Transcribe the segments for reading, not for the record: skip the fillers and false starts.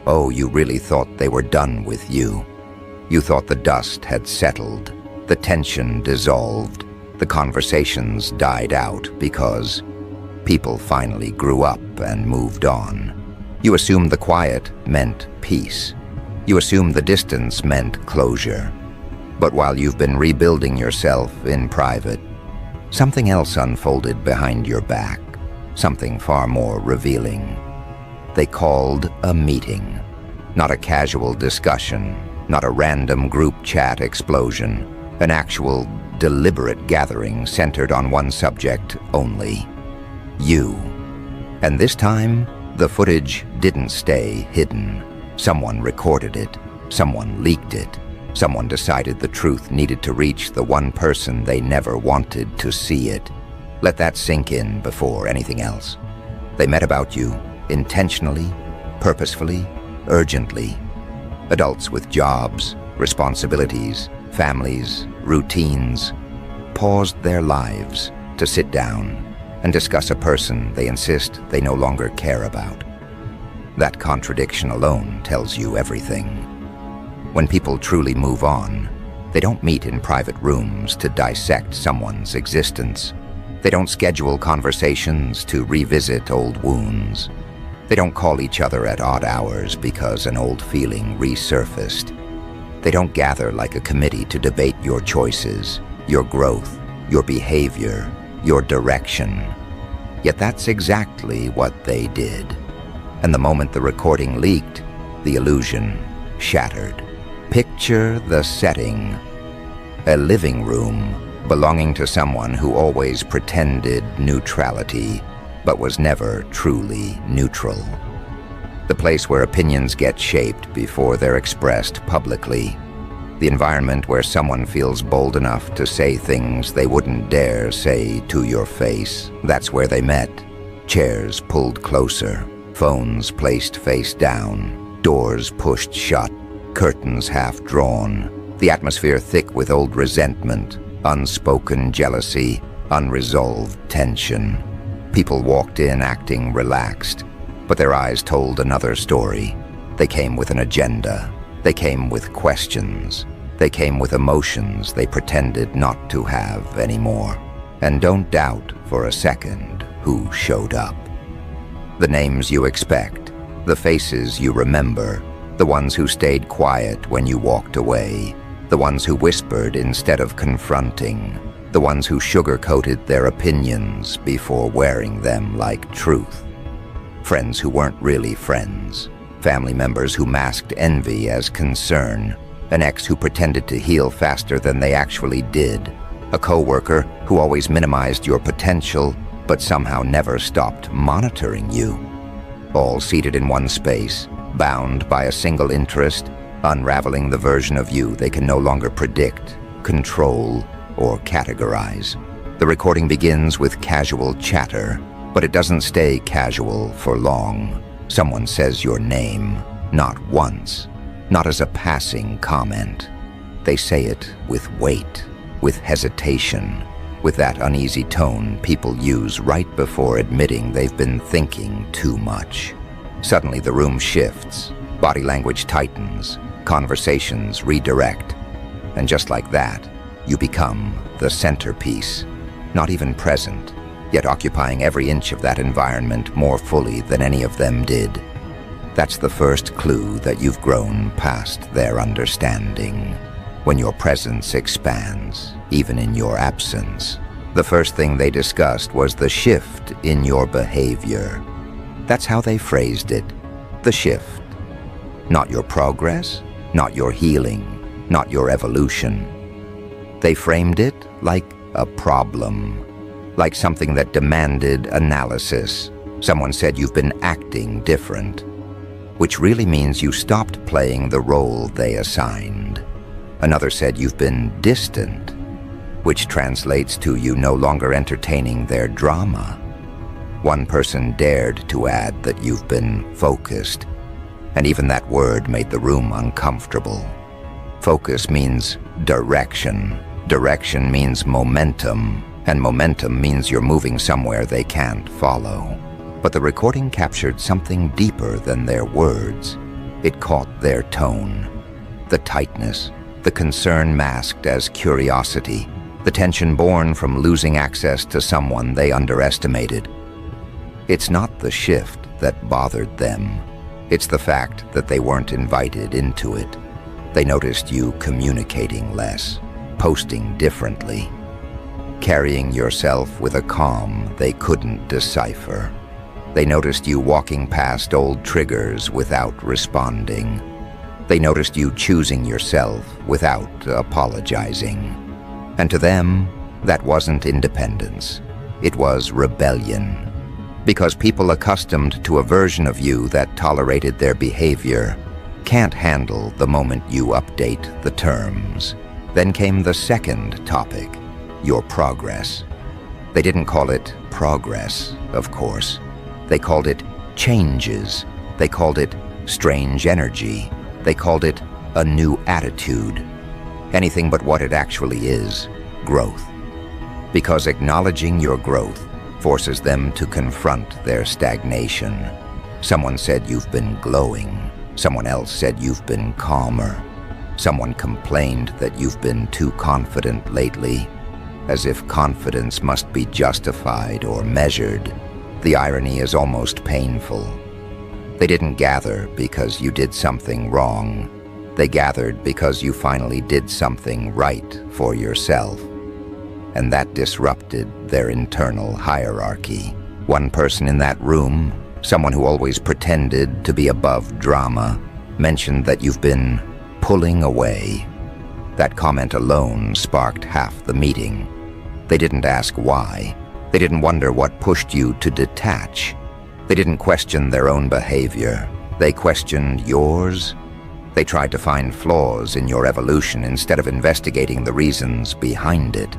Oh, you really thought they were done with you. You thought the dust had settled, the tension dissolved, the conversations died out because people finally grew up and moved on. You assumed the quiet meant peace. You assumed the distance meant closure. But while you've been rebuilding yourself in private, something else unfolded behind your back, something far more revealing. They called a meeting, not a casual discussion, not a random group chat explosion, an actual, deliberate gathering centered on one subject only: you. And this time, the footage didn't stay hidden. Someone recorded it, someone leaked it, someone decided the truth needed to reach the one person they never wanted to see it. Let that sink in before anything else. They met about you, intentionally, purposefully, urgently. Adults with jobs, responsibilities, families, routines, paused their lives to sit down and discuss a person they insist they no longer care about. That contradiction alone tells you everything. When people truly move on, they don't meet in private rooms to dissect someone's existence. They don't schedule conversations to revisit old wounds. They don't call each other at odd hours because an old feeling resurfaced. They don't gather like a committee to debate your choices, your growth, your behavior, your direction. Yet that's exactly what they did. And the moment the recording leaked, the illusion shattered. Picture the setting: a living room belonging to someone who always pretended neutrality, but was never truly neutral. The place where opinions get shaped before they're expressed publicly. The environment where someone feels bold enough to say things they wouldn't dare say to your face. That's where they met. Chairs pulled closer, phones placed face down, doors pushed shut, curtains half drawn, the atmosphere thick with old resentment, unspoken jealousy, unresolved tension. People walked in acting relaxed, but their eyes told another story. They came with an agenda. They came with questions. They came with emotions they pretended not to have anymore. And don't doubt for a second who showed up. The names you expect, the faces you remember, the ones who stayed quiet when you walked away, the ones who whispered instead of confronting, the ones who sugar-coated their opinions before wearing them like truth. Friends who weren't really friends, family members who masked envy as concern, an ex who pretended to heal faster than they actually did, a coworker who always minimized your potential but somehow never stopped monitoring you. All seated in one space, bound by a single interest, unraveling the version of you they can no longer predict, control, or categorize. The recording begins with casual chatter, but it doesn't stay casual for long. Someone says your name, not once, not as a passing comment. They say it with weight, with hesitation, with that uneasy tone people use right before admitting they've been thinking too much. Suddenly the room shifts, body language tightens, conversations redirect, and just like that, you become the centerpiece, not even present, yet occupying every inch of that environment more fully than any of them did. That's the first clue that you've grown past their understanding. When your presence expands, even in your absence. The first thing they discussed was the shift in your behavior. That's how they phrased it, the shift. Not your progress, not your healing, not your evolution. They framed it like a problem, like something that demanded analysis. Someone said you've been acting different, which really means you stopped playing the role they assigned. Another said you've been distant, which translates to you no longer entertaining their drama. One person dared to add that you've been focused, and even that word made the room uncomfortable. Focus means direction. Direction means momentum, and momentum means you're moving somewhere they can't follow. But the recording captured something deeper than their words. It caught their tone. The tightness, the concern masked as curiosity, the tension born from losing access to someone they underestimated. It's not the shift that bothered them. It's the fact that they weren't invited into it. They noticed you communicating less, posting differently, carrying yourself with a calm they couldn't decipher. They noticed you walking past old triggers without responding. They noticed you choosing yourself without apologizing. And to them, that wasn't independence. It was rebellion. Because people accustomed to a version of you that tolerated their behavior can't handle the moment you update the terms. Then came the second topic, your progress. They didn't call it progress, of course. They called it changes. They called it strange energy. They called it a new attitude. Anything but what it actually is, growth. Because acknowledging your growth forces them to confront their stagnation. Someone said you've been glowing. Someone else said you've been calmer. Someone complained that you've been too confident lately, as if confidence must be justified or measured. The irony is almost painful. They didn't gather because you did something wrong. They gathered because you finally did something right for yourself. And that disrupted their internal hierarchy. One person in that room, someone who always pretended to be above drama, mentioned that you've been pulling away. That comment alone sparked half the meeting. They didn't ask why. They didn't wonder what pushed you to detach. They didn't question their own behavior. They questioned yours. They tried to find flaws in your evolution instead of investigating the reasons behind it.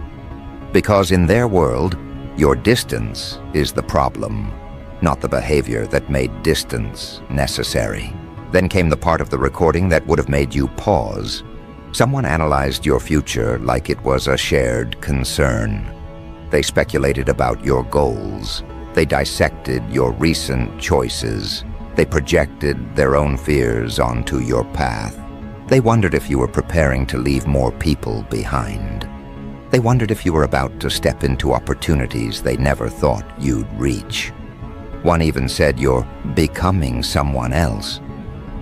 Because in their world, your distance is the problem, not the behavior that made distance necessary. Then came the part of the recording that would have made you pause. Someone analyzed your future like it was a shared concern. They speculated about your goals. They dissected your recent choices. They projected their own fears onto your path. They wondered if you were preparing to leave more people behind. They wondered if you were about to step into opportunities they never thought you'd reach. One even said you're becoming someone else.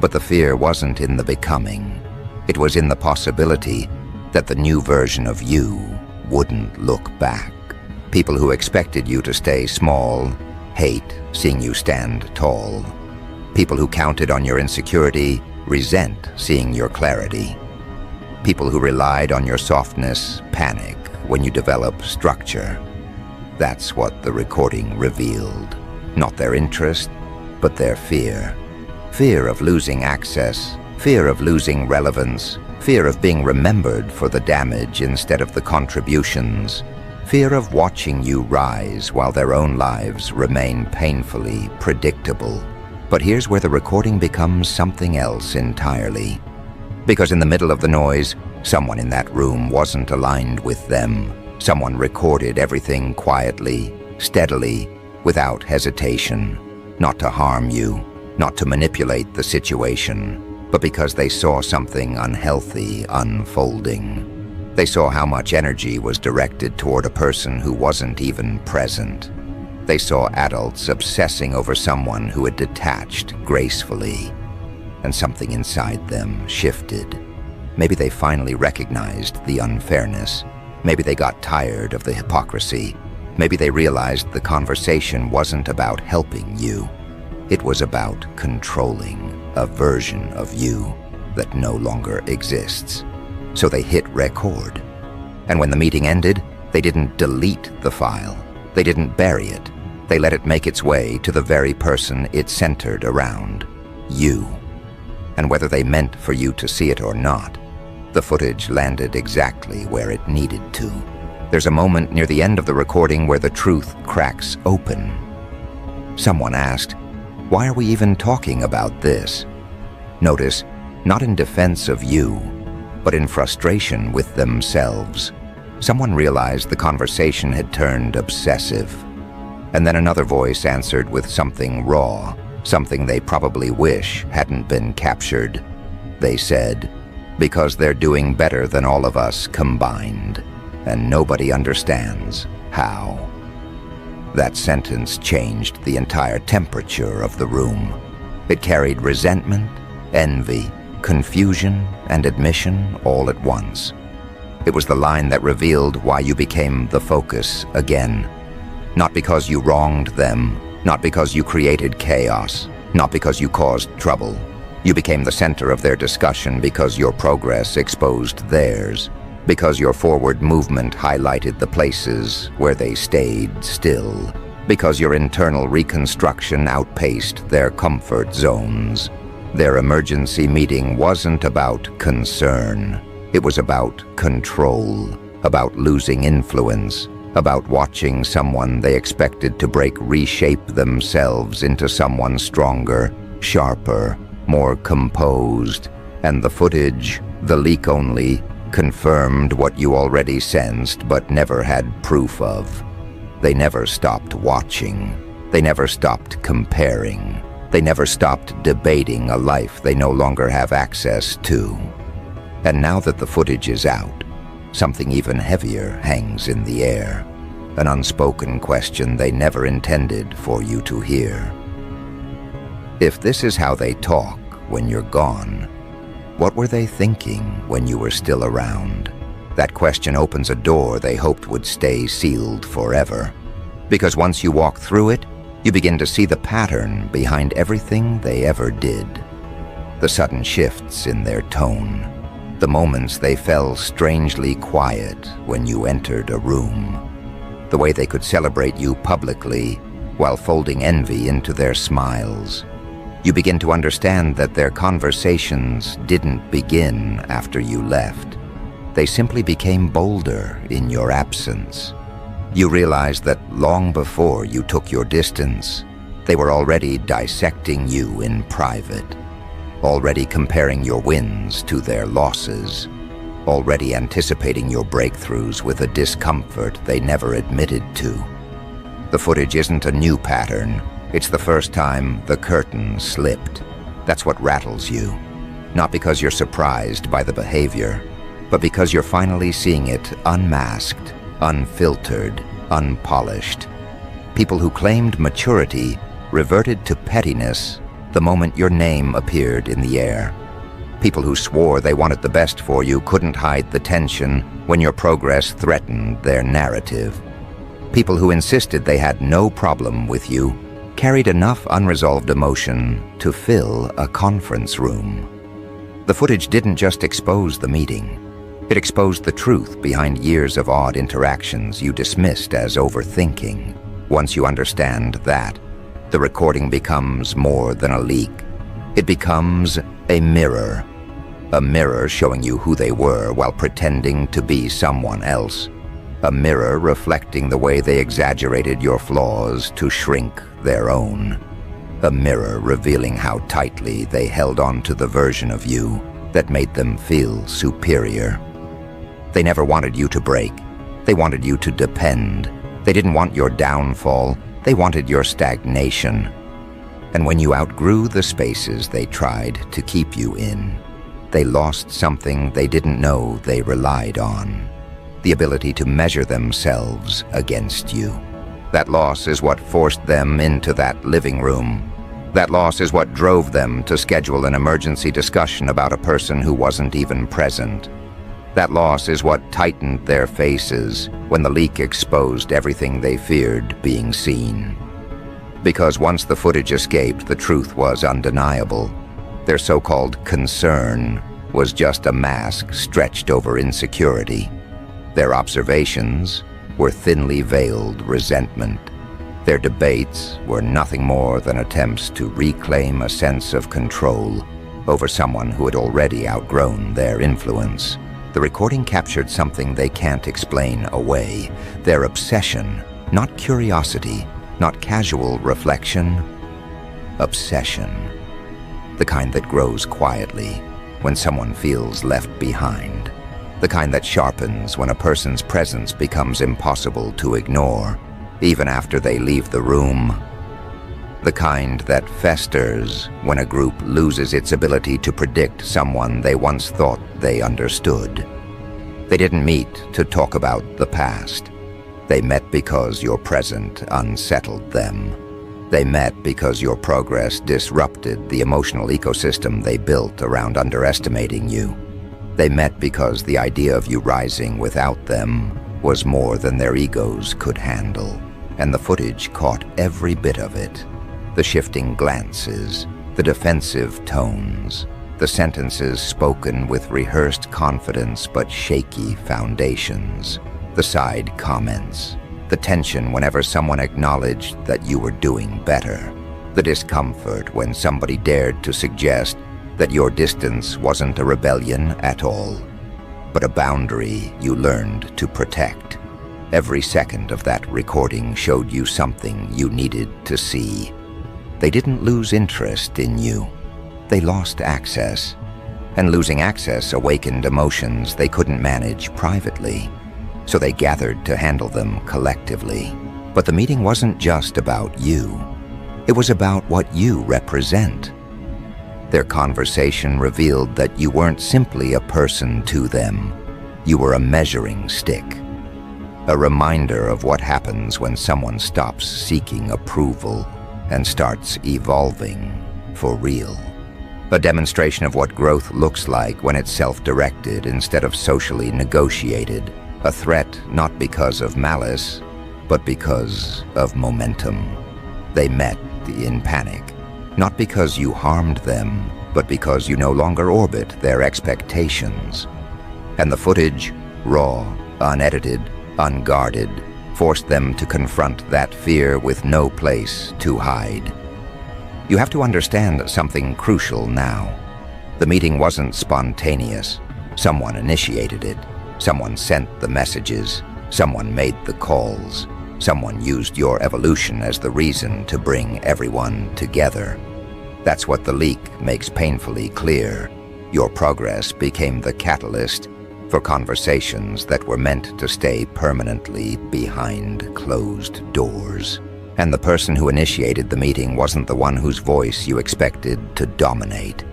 But the fear wasn't in the becoming. It was in the possibility that the new version of you wouldn't look back. People who expected you to stay small hate seeing you stand tall. People who counted on your insecurity resent seeing your clarity. People who relied on your softness panic when you develop structure. That's what the recording revealed. Not their interest, but their fear. Fear of losing access, fear of losing relevance, fear of being remembered for the damage instead of the contributions, fear of watching you rise while their own lives remain painfully predictable. But here's where the recording becomes something else entirely. Because in the middle of the noise, someone in that room wasn't aligned with them. Someone recorded everything quietly, steadily, without hesitation, not to harm you, not to manipulate the situation, but because they saw something unhealthy unfolding. They saw how much energy was directed toward a person who wasn't even present. They saw adults obsessing over someone who had detached gracefully, and something inside them shifted. Maybe they finally recognized the unfairness. Maybe they got tired of the hypocrisy. Maybe they realized the conversation wasn't about helping you. It was about controlling a version of you that no longer exists. So they hit record. And when the meeting ended, they didn't delete the file. They didn't bury it. They let it make its way to the very person it centered around, you. And whether they meant for you to see it or not, the footage landed exactly where it needed to. There's a moment near the end of the recording where the truth cracks open. Someone asked, "Why are we even talking about this?" Notice, not in defense of you, but in frustration with themselves. Someone realized the conversation had turned obsessive. And then another voice answered with something raw, something they probably wish hadn't been captured. They said, because they're doing better than all of us combined, and nobody understands how. That sentence changed the entire temperature of the room. It carried resentment, envy, confusion, and admission all at once. It was the line that revealed why you became the focus again. Not because you wronged them, not because you created chaos, not because you caused trouble. You became the center of their discussion because your progress exposed theirs, because your forward movement highlighted the places where they stayed still, because your internal reconstruction outpaced their comfort zones. Their emergency meeting wasn't about concern. It was about control, about losing influence, about watching someone they expected to break reshape themselves into someone stronger, sharper, more composed. And the footage, the leak only, confirmed what you already sensed but never had proof of. They never stopped watching. They never stopped comparing. They never stopped debating a life they no longer have access to. And now that the footage is out, something even heavier hangs in the air. An unspoken question they never intended for you to hear. If this is how they talk when you're gone, what were they thinking when you were still around? That question opens a door they hoped would stay sealed forever. Because once you walk through it, you begin to see the pattern behind everything they ever did. The sudden shifts in their tone. The moments they fell strangely quiet when you entered a room. The way they could celebrate you publicly while folding envy into their smiles. You begin to understand that their conversations didn't begin after you left. They simply became bolder in your absence. You realize that long before you took your distance, they were already dissecting you in private, already comparing your wins to their losses, already anticipating your breakthroughs with a discomfort they never admitted to. The footage isn't a new pattern. It's the first time the curtain slipped. That's what rattles you. Not because you're surprised by the behavior, but because you're finally seeing it unmasked, unfiltered, unpolished. People who claimed maturity reverted to pettiness the moment your name appeared in the air. People who swore they wanted the best for you couldn't hide the tension when your progress threatened their narrative. People who insisted they had no problem with you carried enough unresolved emotion to fill a conference room. The footage didn't just expose the meeting. It exposed the truth behind years of odd interactions you dismissed as overthinking. Once you understand that, the recording becomes more than a leak. It becomes a mirror showing you who they were while pretending to be someone else. A mirror reflecting the way they exaggerated your flaws to shrink their own. A mirror revealing how tightly they held on to the version of you that made them feel superior. They never wanted you to break. They wanted you to depend. They didn't want your downfall. They wanted your stagnation. And when you outgrew the spaces they tried to keep you in, they lost something they didn't know they relied on. The ability to measure themselves against you. That loss is what forced them into that living room. That loss is what drove them to schedule an emergency discussion about a person who wasn't even present. That loss is what tightened their faces when the leak exposed everything they feared being seen. Because once the footage escaped, the truth was undeniable. Their so-called concern was just a mask stretched over insecurity. Their observations were thinly veiled resentment. Their debates were nothing more than attempts to reclaim a sense of control over someone who had already outgrown their influence. The recording captured something they can't explain away. Their obsession, not curiosity, not casual reflection. Obsession. The kind that grows quietly when someone feels left behind. The kind that sharpens when a person's presence becomes impossible to ignore, even after they leave the room. the kind that festers when a group loses its ability to predict someone they once thought they understood. They didn't meet to talk about the past. They met because your present unsettled them. They met because your progress disrupted the emotional ecosystem they built around underestimating you. They met because the idea of you rising without them was more than their egos could handle, and the footage caught every bit of it. The shifting glances, the defensive tones, the sentences spoken with rehearsed confidence but shaky foundations, the side comments, the tension whenever someone acknowledged that you were doing better, the discomfort when somebody dared to suggest that your distance wasn't a rebellion at all, but a boundary you learned to protect. Every second of that recording showed you something you needed to see. They didn't lose interest in you. They lost access, and losing access awakened emotions they couldn't manage privately, so they gathered to handle them collectively. But the meeting wasn't just about you. It was about what you represent. Their conversation revealed that you weren't simply a person to them. You were a measuring stick, a reminder of what happens when someone stops seeking approval and starts evolving for real. A demonstration of what growth looks like when it's self-directed instead of socially negotiated. A threat not because of malice, but because of momentum. They met in panic. Not because you harmed them, but because you no longer orbit their expectations. And the footage, raw, unedited, unguarded, forced them to confront that fear with no place to hide. You have to understand something crucial now. The meeting wasn't spontaneous. Someone initiated it. Someone sent the messages. Someone made the calls. Someone used your evolution as the reason to bring everyone together. That's what the leak makes painfully clear. Your progress became the catalyst for conversations that were meant to stay permanently behind closed doors. And the person who initiated the meeting wasn't the one whose voice you expected to dominate.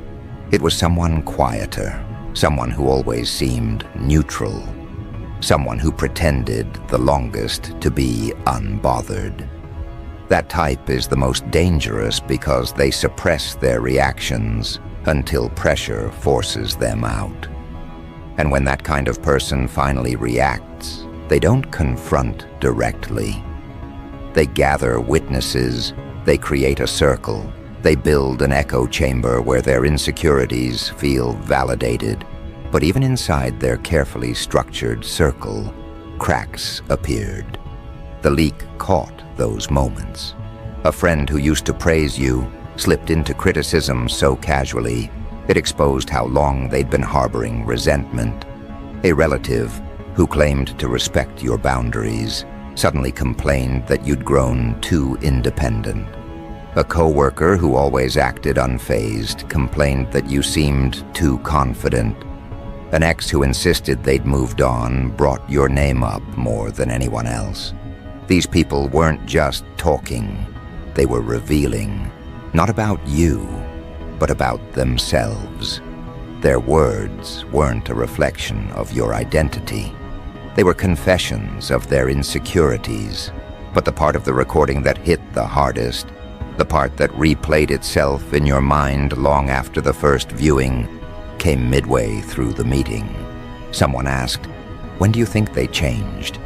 It was someone quieter, someone who always seemed neutral, someone who pretended the longest to be unbothered. That type is the most dangerous because they suppress their reactions until pressure forces them out. And when that kind of person finally reacts, they don't confront directly. They gather witnesses, they create a circle, they build an echo chamber where their insecurities feel validated. But even inside their carefully structured circle, cracks appeared. The leak caught those moments. A friend who used to praise you slipped into criticism so casually it exposed how long they'd been harboring resentment. A relative who claimed to respect your boundaries suddenly complained that you'd grown too independent. A coworker who always acted unfazed complained that you seemed too confident. An ex who insisted they'd moved on brought your name up more than anyone else. These people weren't just talking, they were revealing, not about you, but about themselves. Their words weren't a reflection of your identity. They were confessions of their insecurities. But the part of the recording that hit the hardest, the part that replayed itself in your mind long after the first viewing, came midway through the meeting. Someone asked, "When do you think they changed?"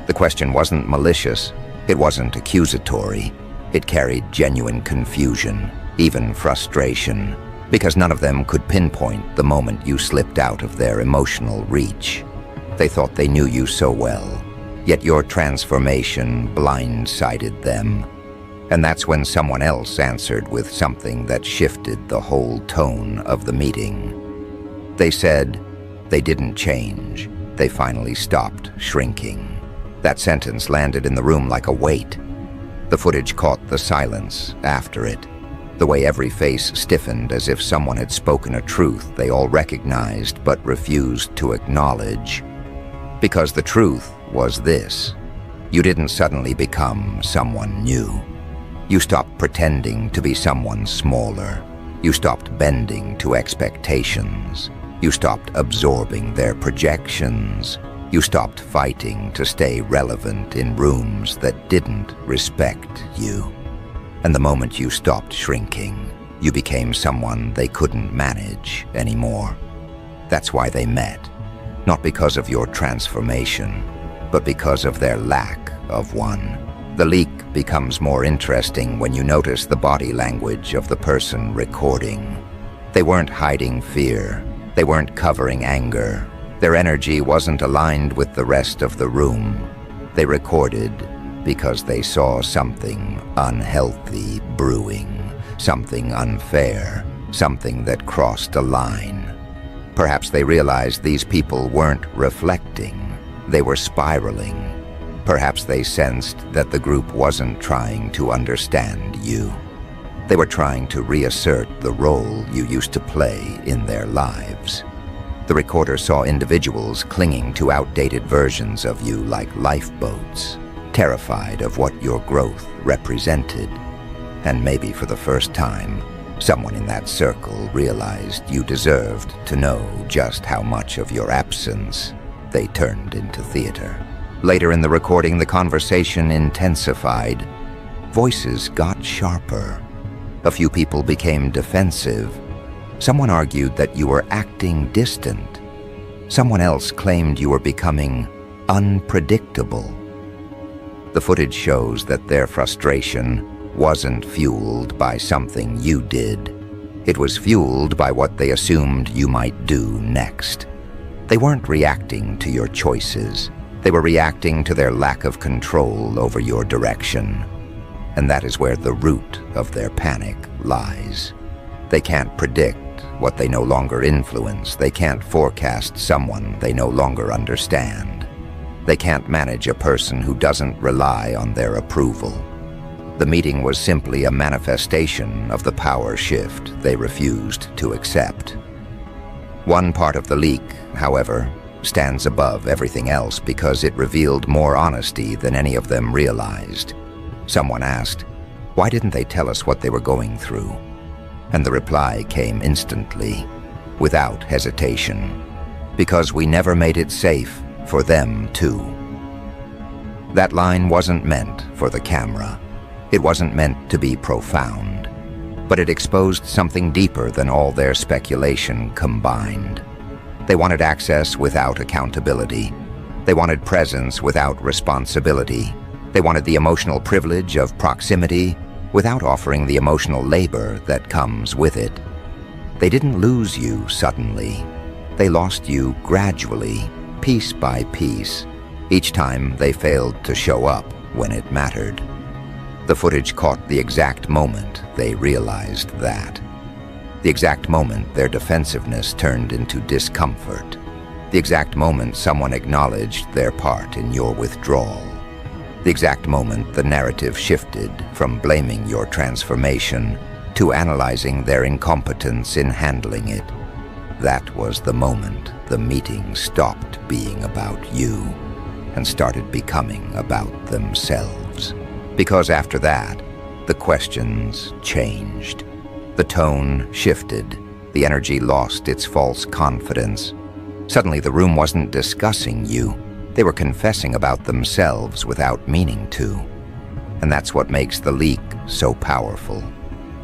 The question wasn't malicious, it wasn't accusatory. It carried genuine confusion, even frustration, because none of them could pinpoint the moment you slipped out of their emotional reach. They thought they knew you so well, yet your transformation blindsided them. And that's when someone else answered with something that shifted the whole tone of the meeting. They said they didn't change, they finally stopped shrinking. That sentence landed in the room like a weight. The footage caught the silence after it, the way every face stiffened as if someone had spoken a truth they all recognized but refused to acknowledge. Because the truth was this: you didn't suddenly become someone new. You stopped pretending to be someone smaller. You stopped bending to expectations. You stopped absorbing their projections. You stopped fighting to stay relevant in rooms that didn't respect you. And the moment you stopped shrinking, you became someone they couldn't manage anymore. That's why they met, not because of your transformation, but because of their lack of one. The leak becomes more interesting when you notice the body language of the person recording. They weren't hiding fear. They weren't covering anger. Their energy wasn't aligned with the rest of the room. They recorded because they saw something unhealthy brewing, something unfair, something that crossed a line. Perhaps they realized these people weren't reflecting. They were spiraling. Perhaps they sensed that the group wasn't trying to understand you. They were trying to reassert the role you used to play in their lives. The recorder saw individuals clinging to outdated versions of you like lifeboats, terrified of what your growth represented. And maybe for the first time, someone in that circle realized you deserved to know just how much of your absence they turned into theater. Later in the recording, the conversation intensified. Voices got sharper. A few people became defensive. Someone argued that you were acting distant. Someone else claimed you were becoming unpredictable. The footage shows that their frustration wasn't fueled by something you did. It was fueled by what they assumed you might do next. They weren't reacting to your choices. They were reacting to their lack of control over your direction. And that is where the root of their panic lies. They can't predict what they no longer influence. They can't forecast someone they no longer understand. They can't manage a person who doesn't rely on their approval. The meeting was simply a manifestation of the power shift they refused to accept. One part of the leak, however, stands above everything else because it revealed more honesty than any of them realized. Someone asked, why didn't they tell us what they were going through? And the reply came instantly, without hesitation, because we never made it safe for them too. That line wasn't meant for the camera. It wasn't meant to be profound, but it exposed something deeper than all their speculation combined. They wanted access without accountability. They wanted presence without responsibility. They wanted the emotional privilege of proximity without offering the emotional labor that comes with it. They didn't lose you suddenly. They lost you gradually, piece by piece, each time they failed to show up when it mattered. The footage caught the exact moment they realized that. The exact moment their defensiveness turned into discomfort. The exact moment someone acknowledged their part in your withdrawal. The exact moment the narrative shifted from blaming your transformation to analyzing their incompetence in handling it. That was the moment the meeting stopped being about you and started becoming about themselves. Because after that, the questions changed. The tone shifted. The energy lost its false confidence. Suddenly, the room wasn't discussing you. They were confessing about themselves without meaning to. And that's what makes the leak so powerful.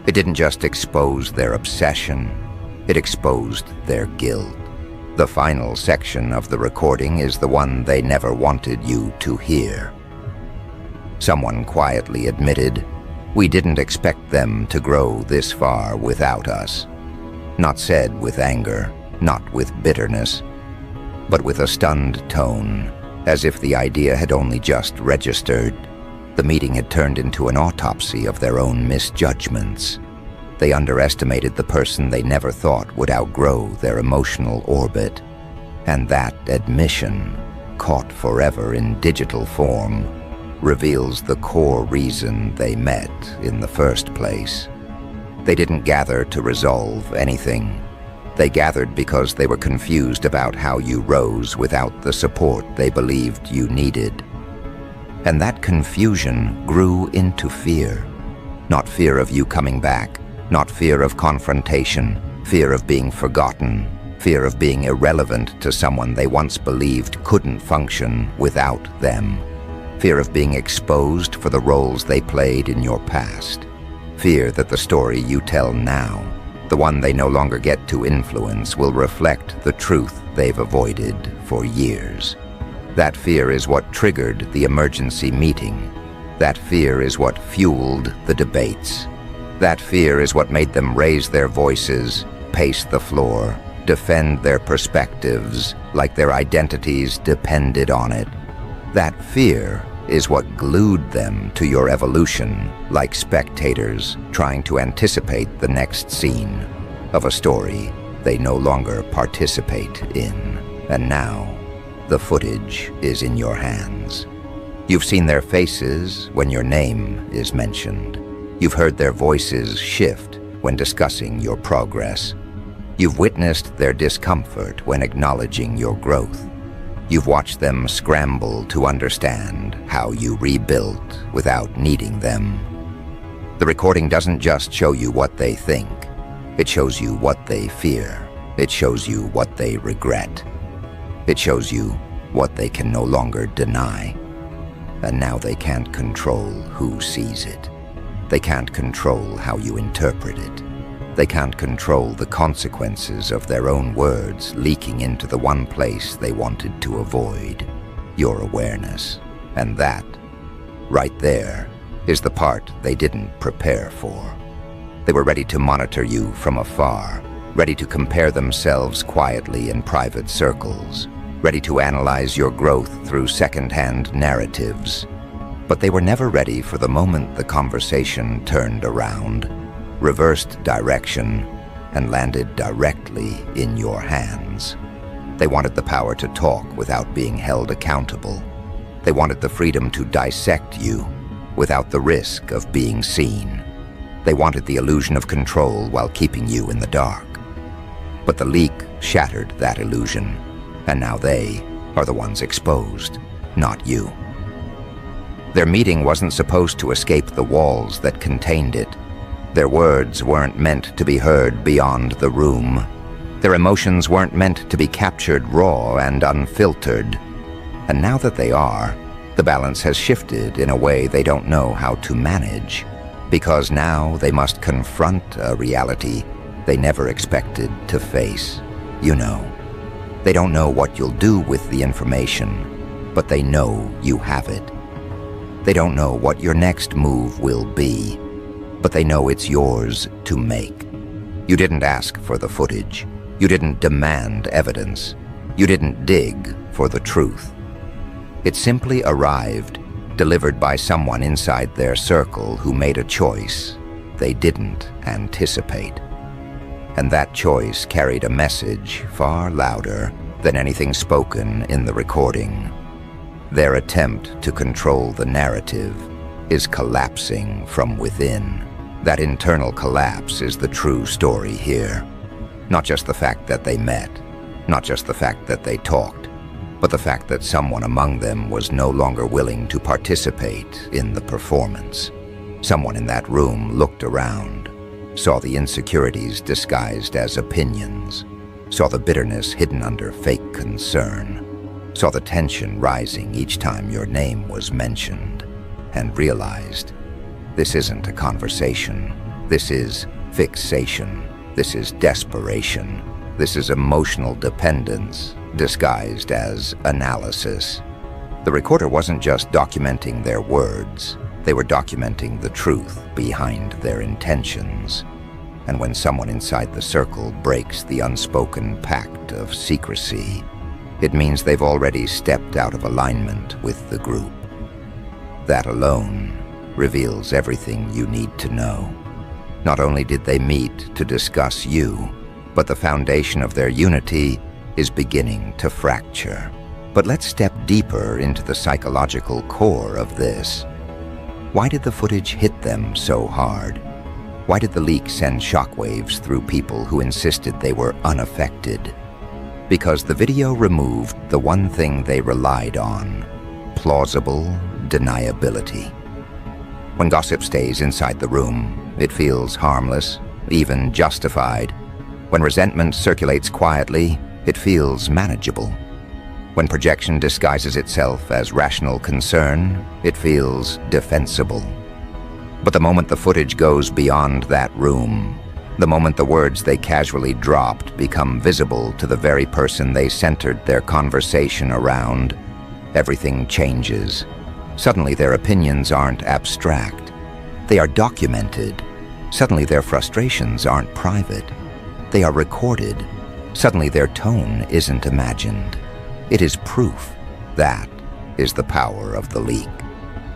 It didn't just expose their obsession. It exposed their guilt. The final section of the recording is the one they never wanted you to hear. Someone quietly admitted, "We didn't expect them to grow this far without us." Not said with anger, not with bitterness, but with a stunned tone, as if the idea had only just registered. The meeting had turned into an autopsy of their own misjudgments. They underestimated the person they never thought would outgrow their emotional orbit. And that admission, caught forever in digital form, reveals the core reason they met in the first place. They didn't gather to resolve anything. They gathered because they were confused about how you rose without the support they believed you needed. And that confusion grew into fear. Not fear of you coming back, not fear of confrontation, fear of being forgotten, fear of being irrelevant to someone they once believed couldn't function without them. Fear of being exposed for the roles they played in your past. Fear that the story you tell now, the one they no longer get to influence, will reflect the truth they've avoided for years. That fear is what triggered the emergency meeting. That fear is what fueled the debates. That fear is what made them raise their voices, pace the floor, defend their perspectives like their identities depended on it. That fear is what glued them to your evolution, like spectators trying to anticipate the next scene of a story they no longer participate in. And now, the footage is in your hands. You've seen their faces when your name is mentioned. You've heard their voices shift when discussing your progress. You've witnessed their discomfort when acknowledging your growth. You've watched them scramble to understand how you rebuilt without needing them. The recording doesn't just show you what they think. It shows you what they fear. It shows you what they regret. It shows you what they can no longer deny. And now they can't control who sees it. They can't control how you interpret it. They can't control the consequences of their own words leaking into the one place they wanted to avoid, your awareness. And that, right there, is the part they didn't prepare for. They were ready to monitor you from afar, ready to compare themselves quietly in private circles, ready to analyze your growth through second-hand narratives. But they were never ready for the moment the conversation turned around, reversed direction, and landed directly in your hands. They wanted the power to talk without being held accountable. They wanted the freedom to dissect you without the risk of being seen. They wanted the illusion of control while keeping you in the dark. But the leak shattered that illusion, and now they are the ones exposed, not you. Their meeting wasn't supposed to escape the walls that contained it. Their words weren't meant to be heard beyond the room. Their emotions weren't meant to be captured raw and unfiltered. And now that they are, the balance has shifted in a way they don't know how to manage, because now they must confront a reality they never expected to face. You know, they don't know what you'll do with the information, but they know you have it. They don't know what your next move will be, but they know it's yours to make. You didn't ask for the footage. You didn't demand evidence. You didn't dig for the truth. It simply arrived, delivered by someone inside their circle who made a choice they didn't anticipate. And that choice carried a message far louder than anything spoken in the recording. Their attempt to control the narrative is collapsing from within. That internal collapse is the true story here. Not just the fact that they met, not just the fact that they talked, but the fact that someone among them was no longer willing to participate in the performance. Someone in that room looked around, saw the insecurities disguised as opinions, saw the bitterness hidden under fake concern, saw the tension rising each time your name was mentioned, and realized this isn't a conversation. This is fixation. This is desperation. This is emotional dependence disguised as analysis. The recorder wasn't just documenting their words. They were documenting the truth behind their intentions. And when someone inside the circle breaks the unspoken pact of secrecy, it means they've already stepped out of alignment with the group. That alone reveals everything you need to know. Not only did they meet to discuss you, but the foundation of their unity is beginning to fracture. But let's step deeper into the psychological core of this. Why did the footage hit them so hard? Why did the leak send shockwaves through people who insisted they were unaffected? Because the video removed the one thing they relied on: plausible deniability. When gossip stays inside the room, it feels harmless, even justified. When resentment circulates quietly, it feels manageable. When projection disguises itself as rational concern, it feels defensible. But the moment the footage goes beyond that room, the moment the words they casually dropped become visible to the very person they centered their conversation around, everything changes. Suddenly their opinions aren't abstract. They are documented. Suddenly their frustrations aren't private. They are recorded. Suddenly their tone isn't imagined. It is proof. That is the power of the leak.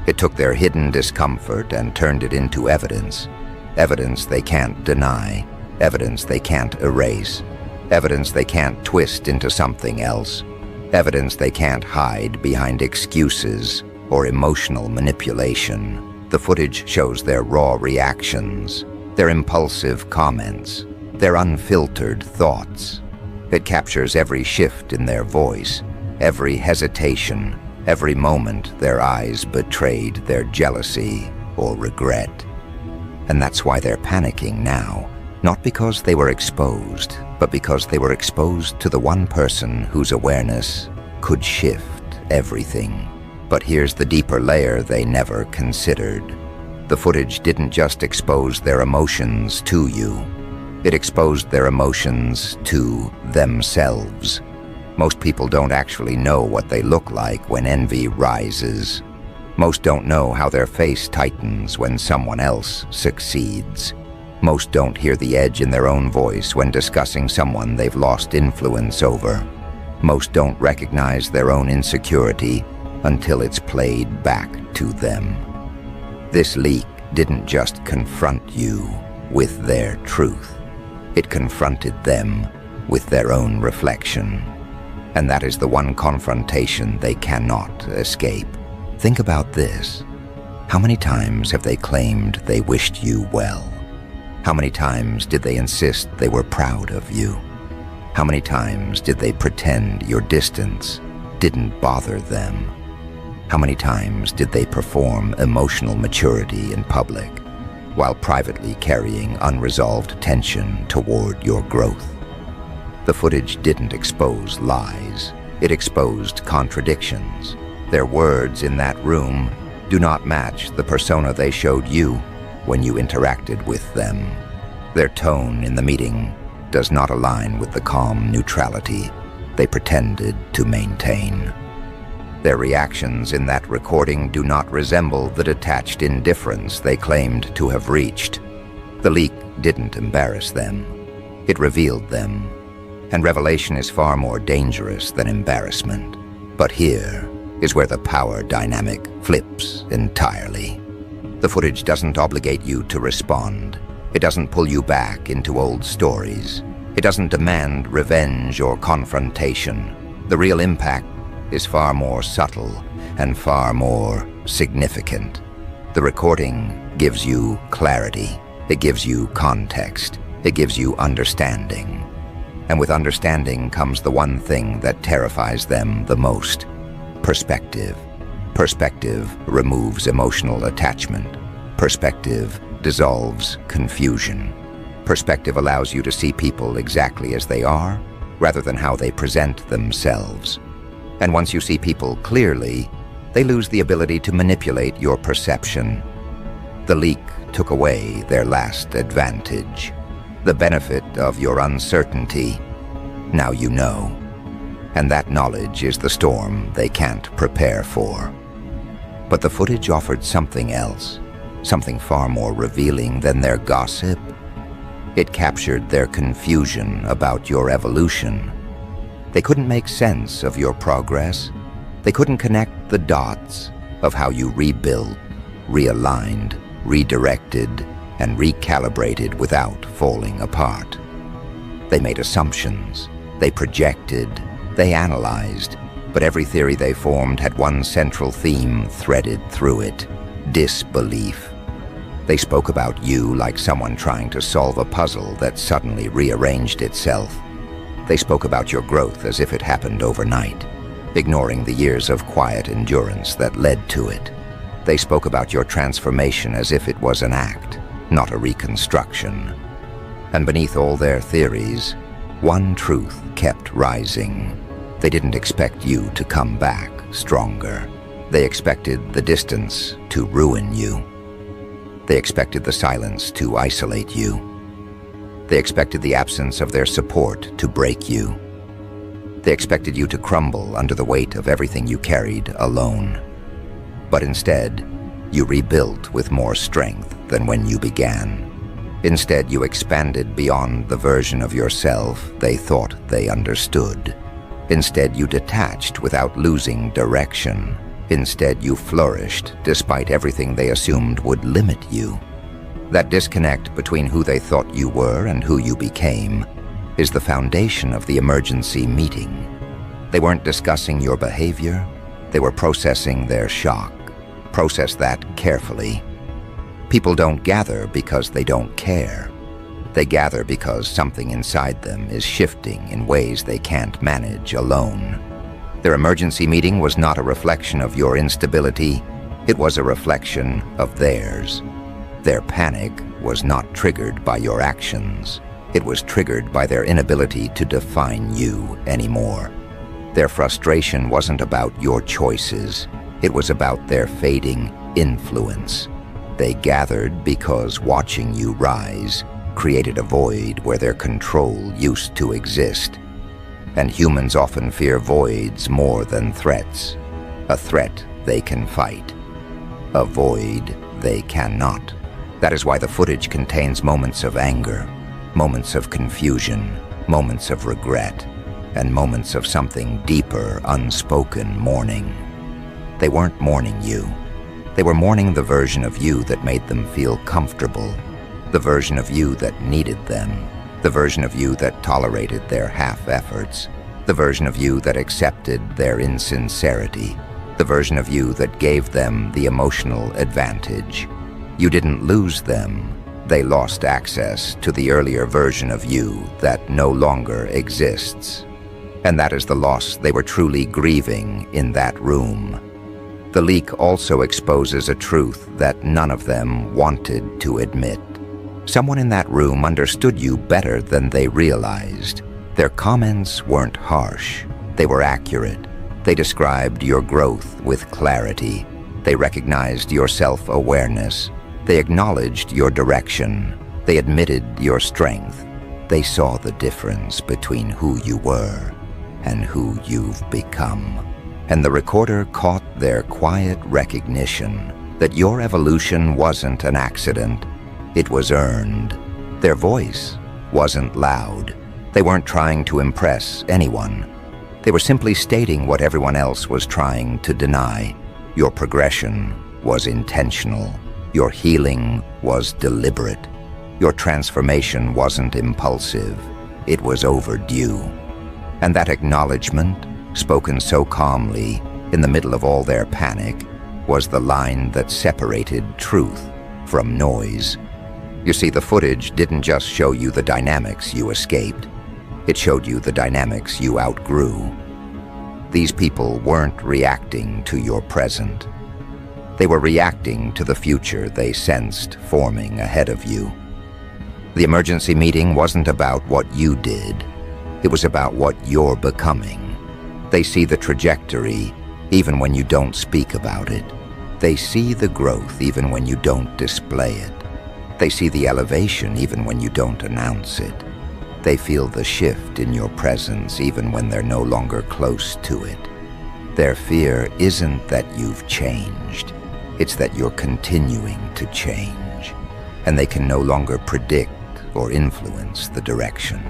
It took their hidden discomfort and turned it into evidence. Evidence they can't deny. Evidence they can't erase. Evidence they can't twist into something else. Evidence they can't hide behind excuses or emotional manipulation. The footage shows their raw reactions, their impulsive comments, their unfiltered thoughts. It captures every shift in their voice, every hesitation, every moment their eyes betrayed their jealousy or regret. And that's why they're panicking now, not because they were exposed, but because they were exposed to the one person whose awareness could shift everything. But here's the deeper layer they never considered. The footage didn't just expose their emotions to you. It exposed their emotions to themselves. Most people don't actually know what they look like when envy rises. Most don't know how their face tightens when someone else succeeds. Most don't hear the edge in their own voice when discussing someone they've lost influence over. Most don't recognize their own insecurity until it's played back to them. This leak didn't just confront you with their truth. It confronted them with their own reflection. And that is the one confrontation they cannot escape. Think about this. How many times have they claimed they wished you well? How many times did they insist they were proud of you? How many times did they pretend your distance didn't bother them? How many times did they perform emotional maturity in public while privately carrying unresolved tension toward your growth? The footage didn't expose lies. It exposed contradictions. Their words in that room do not match the persona they showed you when you interacted with them. Their tone in the meeting does not align with the calm neutrality they pretended to maintain. Their reactions in that recording do not resemble the detached indifference they claimed to have reached. The leak didn't embarrass them. It revealed them. And revelation is far more dangerous than embarrassment. But here is where the power dynamic flips entirely. The footage doesn't obligate you to respond. It doesn't pull you back into old stories. It doesn't demand revenge or confrontation. The real impact is far more subtle and far more significant. The recording gives you clarity. It gives you context. It gives you understanding. And with understanding comes the one thing that terrifies them the most: perspective. Perspective removes emotional attachment. Perspective dissolves confusion. Perspective allows you to see people exactly as they are, rather than how they present themselves. And once you see people clearly, they lose the ability to manipulate your perception. The leak took away their last advantage. The benefit of your uncertainty. Now you know. And that knowledge is the storm they can't prepare for. But the footage offered something else, something far more revealing than their gossip. It captured their confusion about your evolution. They couldn't make sense of your progress. They couldn't connect the dots of how you rebuilt, realigned, redirected, and recalibrated without falling apart. They made assumptions, they projected, they analyzed, but every theory they formed had one central theme threaded through it: disbelief. They spoke about you like someone trying to solve a puzzle that suddenly rearranged itself. They spoke about your growth as if it happened overnight, ignoring the years of quiet endurance that led to it. They spoke about your transformation as if it was an act, not a reconstruction. And beneath all their theories, one truth kept rising. They didn't expect you to come back stronger. They expected the distance to ruin you. They expected the silence to isolate you. They expected the absence of their support to break you. They expected you to crumble under the weight of everything you carried alone. But instead, you rebuilt with more strength than when you began. Instead, you expanded beyond the version of yourself they thought they understood. Instead, you detached without losing direction. Instead, you flourished despite everything they assumed would limit you. That disconnect between who they thought you were and who you became is the foundation of the emergency meeting. They weren't discussing your behavior, they were processing their shock. Process that carefully. People don't gather because they don't care. They gather because something inside them is shifting in ways they can't manage alone. Their emergency meeting was not a reflection of your instability, it was a reflection of theirs. Their panic was not triggered by your actions. It was triggered by their inability to define you anymore. Their frustration wasn't about your choices. It was about their fading influence. They gathered because watching you rise created a void where their control used to exist. And humans often fear voids more than threats. A threat they can fight. A void they cannot. That is why the footage contains moments of anger, moments of confusion, moments of regret, and moments of something deeper, unspoken mourning. They weren't mourning you. They were mourning the version of you that made them feel comfortable, the version of you that needed them, the version of you that tolerated their half-efforts, the version of you that accepted their insincerity, the version of you that gave them the emotional advantage. You didn't lose them. They lost access to the earlier version of you that no longer exists. And that is the loss they were truly grieving in that room. The leak also exposes a truth that none of them wanted to admit. Someone in that room understood you better than they realized. Their comments weren't harsh. They were accurate. They described your growth with clarity. They recognized your self-awareness. They acknowledged your direction. They admitted your strength. They saw the difference between who you were and who you've become. And the recorder caught their quiet recognition that your evolution wasn't an accident. It was earned. Their voice wasn't loud. They weren't trying to impress anyone. They were simply stating what everyone else was trying to deny. Your progression was intentional. Your healing was deliberate. Your transformation wasn't impulsive. It was overdue. And that acknowledgement, spoken so calmly in the middle of all their panic, was the line that separated truth from noise. You see, the footage didn't just show you the dynamics you escaped. It showed you the dynamics you outgrew. These people weren't reacting to your present. They were reacting to the future they sensed forming ahead of you. The emergency meeting wasn't about what you did. It was about what you're becoming. They see the trajectory even when you don't speak about it. They see the growth even when you don't display it. They see the elevation even when you don't announce it. They feel the shift in your presence even when they're no longer close to it. Their fear isn't that you've changed. It's that you're continuing to change, and they can no longer predict or influence the direction.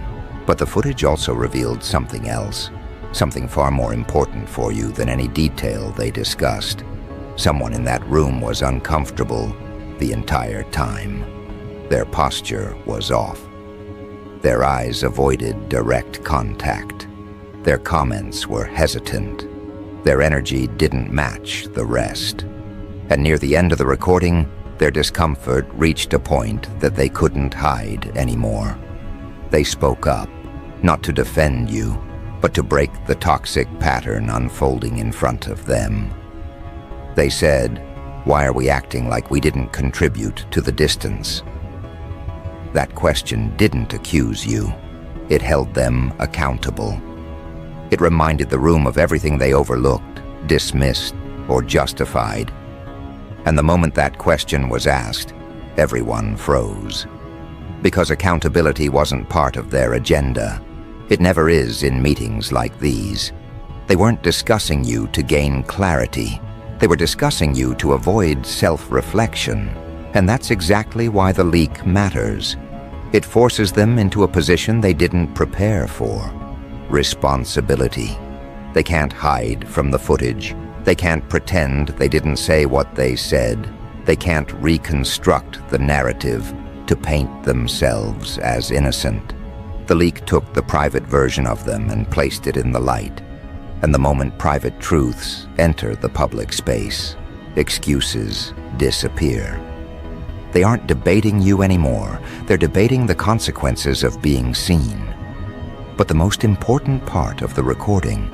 But the footage also revealed something else, something far more important for you than any detail they discussed. Someone in that room was uncomfortable the entire time. Their posture was off. Their eyes avoided direct contact. Their comments were hesitant. Their energy didn't match the rest. And near the end of the recording, their discomfort reached a point that they couldn't hide anymore. They spoke up, not to defend you, but to break the toxic pattern unfolding in front of them. They said, Why are we acting like we didn't contribute to the distance? That question didn't accuse you. It held them accountable. It reminded the room of everything they overlooked, dismissed, or justified. And the moment that question was asked, everyone froze. Because accountability wasn't part of their agenda. It never is in meetings like these. They weren't discussing you to gain clarity. They were discussing you to avoid self-reflection. And that's exactly why the leak matters. It forces them into a position they didn't prepare for. Responsibility. They can't hide from the footage. They can't pretend they didn't say what they said. They can't reconstruct the narrative to paint themselves as innocent. The leak took the private version of them and placed it in the light. And the moment private truths enter the public space, excuses disappear. They aren't debating you anymore. They're debating the consequences of being seen. But the most important part of the recording,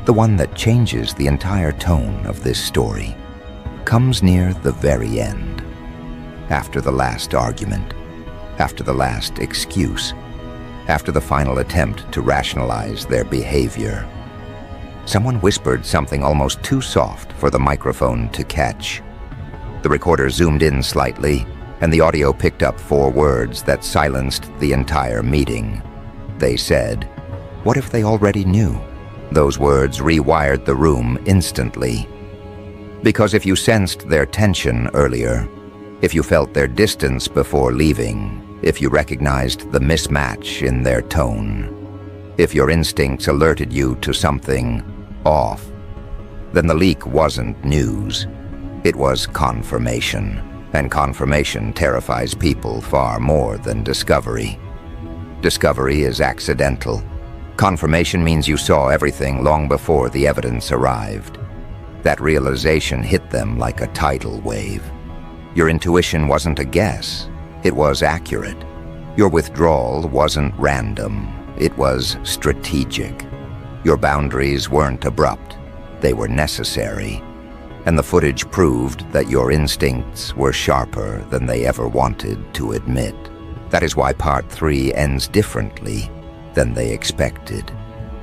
the one that changes the entire tone of this story, comes near the very end. After the last argument, after the last excuse, after the final attempt to rationalize their behavior. Someone whispered something almost too soft for the microphone to catch. The recorder zoomed in slightly, and the audio picked up 4 words that silenced the entire meeting. They said, "What if they already knew?" Those words rewired the room instantly. Because if you sensed their tension earlier, if you felt their distance before leaving, if you recognized the mismatch in their tone, if your instincts alerted you to something off, then the leak wasn't news. It was confirmation, and confirmation terrifies people far more than discovery. Discovery is accidental. Confirmation means you saw everything long before the evidence arrived. That realization hit them like a tidal wave. Your intuition wasn't a guess. It was accurate. Your withdrawal wasn't random. It was strategic. Your boundaries weren't abrupt. They were necessary. And the footage proved that your instincts were sharper than they ever wanted to admit. That is why Part 3 ends differently than they expected.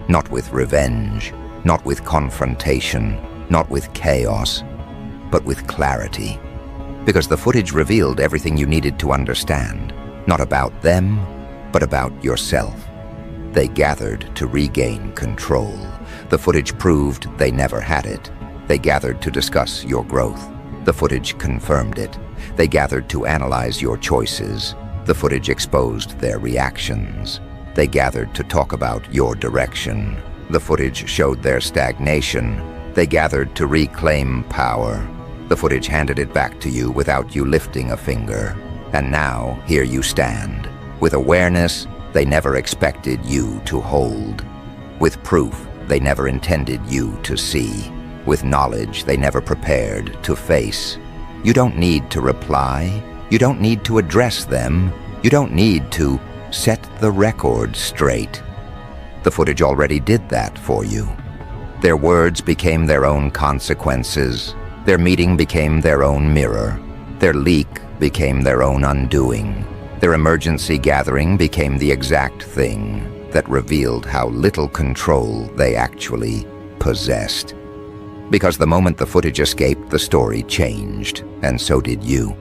Not with revenge, not with confrontation, not with chaos, but with clarity. Because the footage revealed everything you needed to understand, not about them, but about yourself. They gathered to regain control. The footage proved they never had it. They gathered to discuss your growth. The footage confirmed it. They gathered to analyze your choices. The footage exposed their reactions. They gathered to talk about your direction. The footage showed their stagnation. They gathered to reclaim power. The footage handed it back to you without you lifting a finger. And now, here you stand, with awareness they never expected you to hold, with proof they never intended you to see, with knowledge they never prepared to face. You don't need to reply. You don't need to address them. You don't need to set the record straight. The footage already did that for you. Their words became their own consequences. Their meeting became their own mirror. Their leak became their own undoing. Their emergency gathering became the exact thing that revealed how little control they actually possessed. Because the moment the footage escaped, the story changed, and so did you.